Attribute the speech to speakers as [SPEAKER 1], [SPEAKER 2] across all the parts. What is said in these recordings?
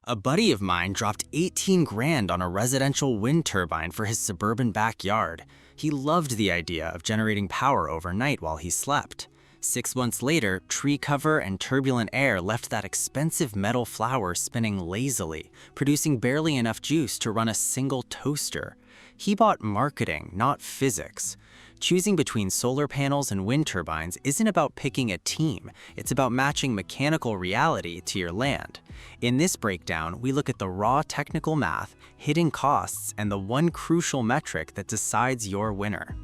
[SPEAKER 1] A buddy of mine dropped 18 grand on a residential wind turbine for his suburban backyard. He loved the idea of generating power overnight while he slept. 6 months later, tree cover and turbulent air left that expensive metal flower spinning lazily, producing barely enough juice to run a single toaster. He bought marketing, not physics. Choosing between solar panels and wind turbines isn't about picking a team, it's about matching mechanical reality to your land. In this breakdown, we look at the raw technical math, hidden costs, and the one crucial metric that decides your winner.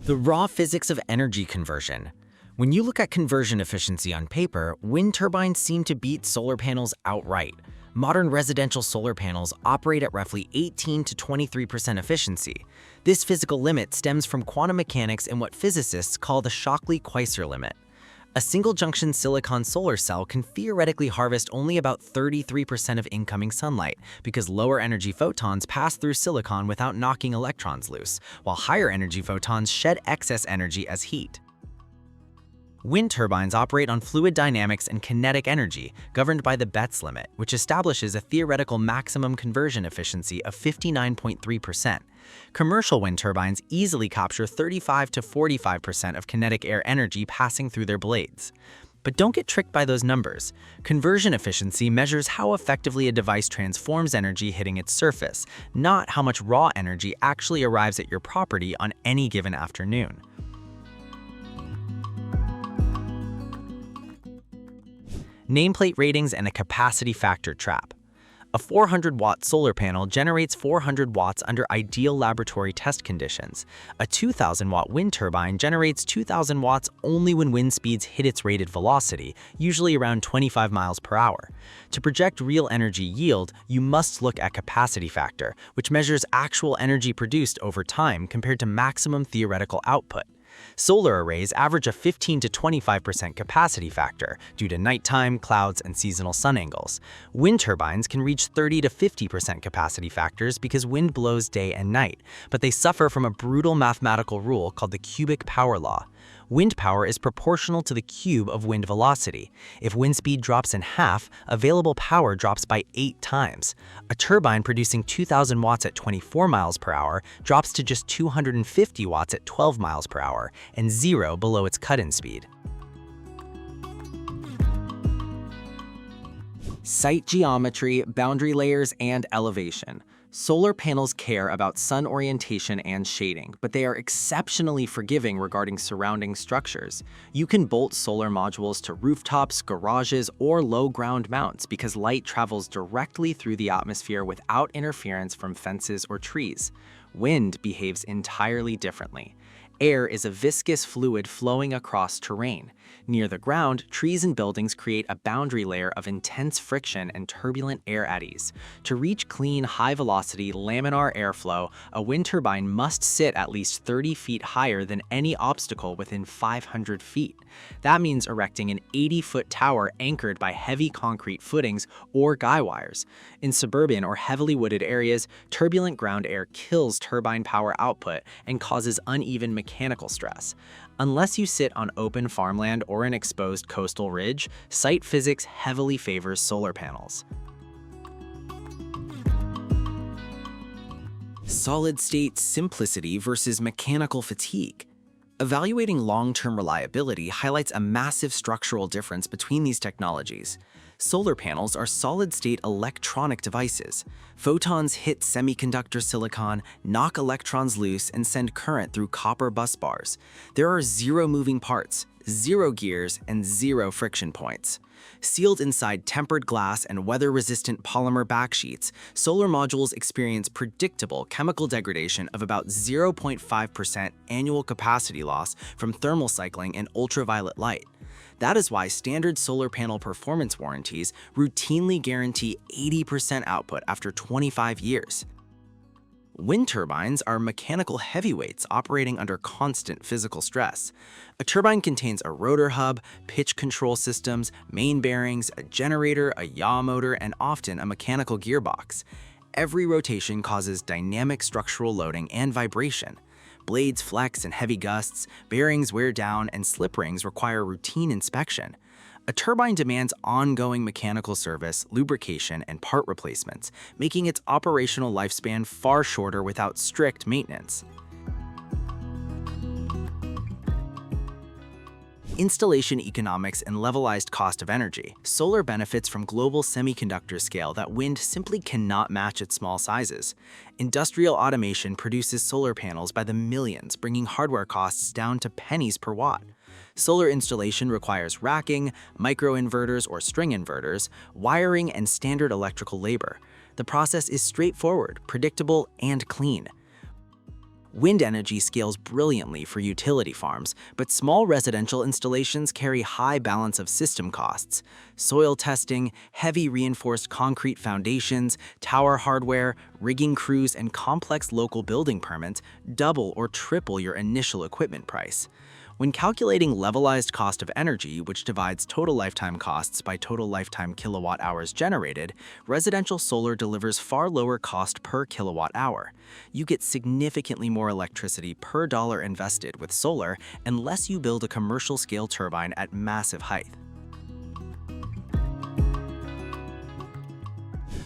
[SPEAKER 1] The raw physics of energy conversion. When you look at conversion efficiency on paper, wind turbines seem to beat solar panels outright. Modern residential solar panels operate at roughly 18 to 23% efficiency. This physical limit stems from quantum mechanics and what physicists call the Shockley-Queisser limit. A single-junction silicon solar cell can theoretically harvest only about 33% of incoming sunlight because lower-energy photons pass through silicon without knocking electrons loose, while higher-energy photons shed excess energy as heat. Wind turbines operate on fluid dynamics and kinetic energy, governed by the Betz limit, which establishes a theoretical maximum conversion efficiency of 59.3%. Commercial wind turbines easily capture 35 to 45% of kinetic air energy passing through their blades. But don't get tricked by those numbers. Conversion efficiency measures how effectively a device transforms energy hitting its surface, not how much raw energy actually arrives at your property on any given afternoon. Nameplate ratings and a capacity factor trap. A 400-watt solar panel generates 400 watts under ideal laboratory test conditions. A 2,000-watt wind turbine generates 2,000 watts only when wind speeds hit its rated velocity, usually around 25 miles per hour. To project real energy yield, you must look at capacity factor, which measures actual energy produced over time compared to maximum theoretical output. Solar arrays average a 15 to 25% capacity factor due to nighttime, clouds, and seasonal sun angles. Wind turbines can reach 30 to 50% capacity factors because wind blows day and night, but they suffer from a brutal mathematical rule called the cubic power law. Wind power is proportional to the cube of wind velocity. If wind speed drops in half, available power drops by 8 times. A turbine producing 2,000 watts at 24 miles per hour drops to just 250 watts at 12 miles per hour, and 0 below its cut-in speed. Site geometry, boundary layers, and elevation. Solar panels care about sun orientation and shading, but they are exceptionally forgiving regarding surrounding structures. You can bolt solar modules to rooftops, garages, or low ground mounts because light travels directly through the atmosphere without interference from fences or trees. Wind behaves entirely differently. Air is a viscous fluid flowing across terrain. Near the ground, trees and buildings create a boundary layer of intense friction and turbulent air eddies. To reach clean, high-velocity, laminar airflow, a wind turbine must sit at least 30 feet higher than any obstacle within 500 feet. That means erecting an 80-foot tower anchored by heavy concrete footings or guy wires. In suburban or heavily wooded areas, turbulent ground air kills turbine power output and causes uneven mechanical stress. Unless you sit on open farmland or an exposed coastal ridge, site physics heavily favors solar panels. Solid-state simplicity versus mechanical fatigue. Evaluating long-term reliability highlights a massive structural difference between these technologies. Solar panels are solid-state electronic devices. Photons hit semiconductor silicon, knock electrons loose, and send current through copper busbars. There are 0 moving parts, 0 gears, and 0 friction points. Sealed inside tempered glass and weather-resistant polymer backsheets, solar modules experience predictable chemical degradation of about 0.5% annual capacity loss from thermal cycling and ultraviolet light. That is why standard solar panel performance warranties routinely guarantee 80% output after 25 years. Wind turbines are mechanical heavyweights operating under constant physical stress. A turbine contains a rotor hub, pitch control systems, main bearings, a generator, a yaw motor, and often a mechanical gearbox. Every rotation causes dynamic structural loading and vibration. Blades flex in heavy gusts, bearings wear down, and slip rings require routine inspection. A turbine demands ongoing mechanical service, lubrication, and part replacements, making its operational lifespan far shorter without strict maintenance. Installation economics and levelized cost of energy. Solar benefits from global semiconductor scale that wind simply cannot match at small sizes. Industrial automation produces solar panels by the millions, bringing hardware costs down to pennies per watt. Solar installation requires racking, microinverters or string inverters, wiring, and standard electrical labor. The process is straightforward, predictable, and clean. Wind energy scales brilliantly for utility farms, but small residential installations carry high balance of system costs. Soil testing, heavy reinforced concrete foundations, tower hardware, rigging crews, and complex local building permits double or triple your initial equipment price. When calculating levelized cost of energy, which divides total lifetime costs by total lifetime kilowatt hours generated, residential solar delivers far lower cost per kilowatt hour. You get significantly more electricity per dollar invested with solar unless you build a commercial scale turbine at massive height.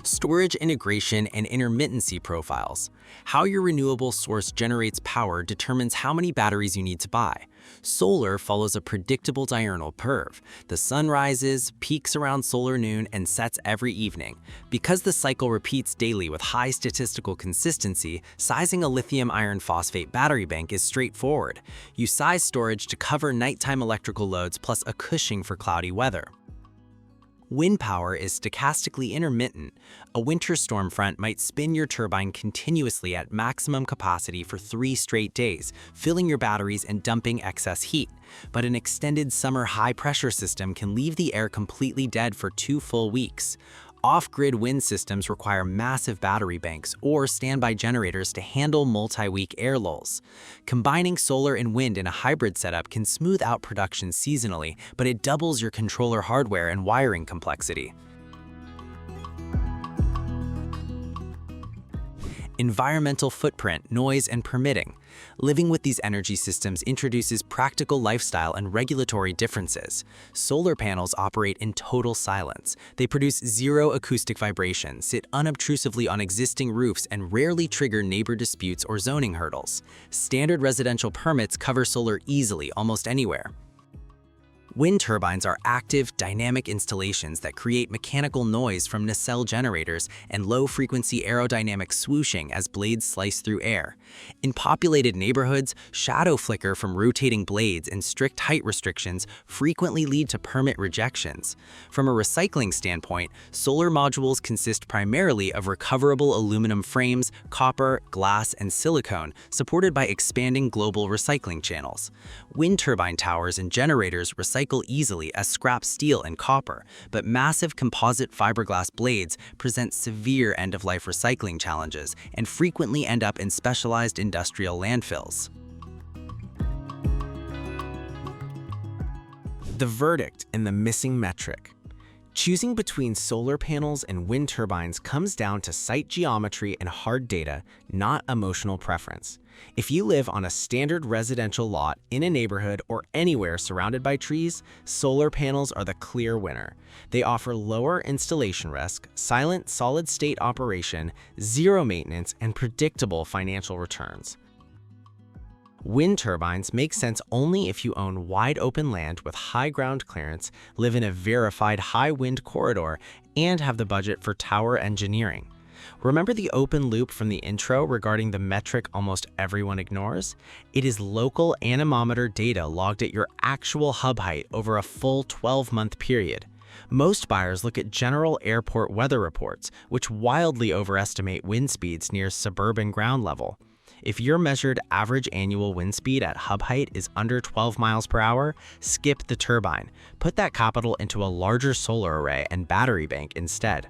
[SPEAKER 1] Storage integration and intermittency profiles. How your renewable source generates power determines how many batteries you need to buy. Solar follows a predictable diurnal curve. The sun rises, peaks around solar noon, and sets every evening. Because the cycle repeats daily with high statistical consistency, sizing a lithium iron phosphate battery bank is straightforward. You size storage to cover nighttime electrical loads plus a cushion for cloudy weather. Wind power is stochastically intermittent. A winter storm front might spin your turbine continuously at maximum capacity for 3 straight days, filling your batteries and dumping excess heat. But an extended summer high-pressure system can leave the air completely dead for 2 full weeks. Off-grid wind systems require massive battery banks or standby generators to handle multi-week air lulls. Combining solar and wind in a hybrid setup can smooth out production seasonally, but it doubles your controller hardware and wiring complexity. Environmental footprint, noise, and permitting. Living with these energy systems introduces practical lifestyle and regulatory differences. Solar panels operate in total silence. They produce zero acoustic vibration, sit unobtrusively on existing roofs, and rarely trigger neighbor disputes or zoning hurdles. Standard residential permits cover solar easily almost anywhere. Wind turbines are active, dynamic installations that create mechanical noise from nacelle generators and low-frequency aerodynamic swooshing as blades slice through air. In populated neighborhoods, shadow flicker from rotating blades and strict height restrictions frequently lead to permit rejections. From a recycling standpoint, solar modules consist primarily of recoverable aluminum frames, copper, glass, and silicone, supported by expanding global recycling channels. Wind turbine towers and generators recycle easily as scrap steel and copper, but massive composite fiberglass blades present severe end-of-life recycling challenges and frequently end up in specialized industrial landfills. The verdict and the missing metric. Choosing between solar panels and wind turbines comes down to site geometry and hard data, not emotional preference. If you live on a standard residential lot in a neighborhood or anywhere surrounded by trees, solar panels are the clear winner. They offer lower installation risk, silent solid-state operation, zero maintenance, and predictable financial returns. Wind turbines make sense only if you own wide-open land with high ground clearance, live in a verified high-wind corridor, and have the budget for tower engineering. Remember the open loop from the intro regarding the metric almost everyone ignores? It is local anemometer data logged at your actual hub height over a full 12-month period. Most buyers look at general airport weather reports, which wildly overestimate wind speeds near suburban ground level. If your measured average annual wind speed at hub height is under 12 miles per hour, skip the turbine. Put that capital into a larger solar array and battery bank instead.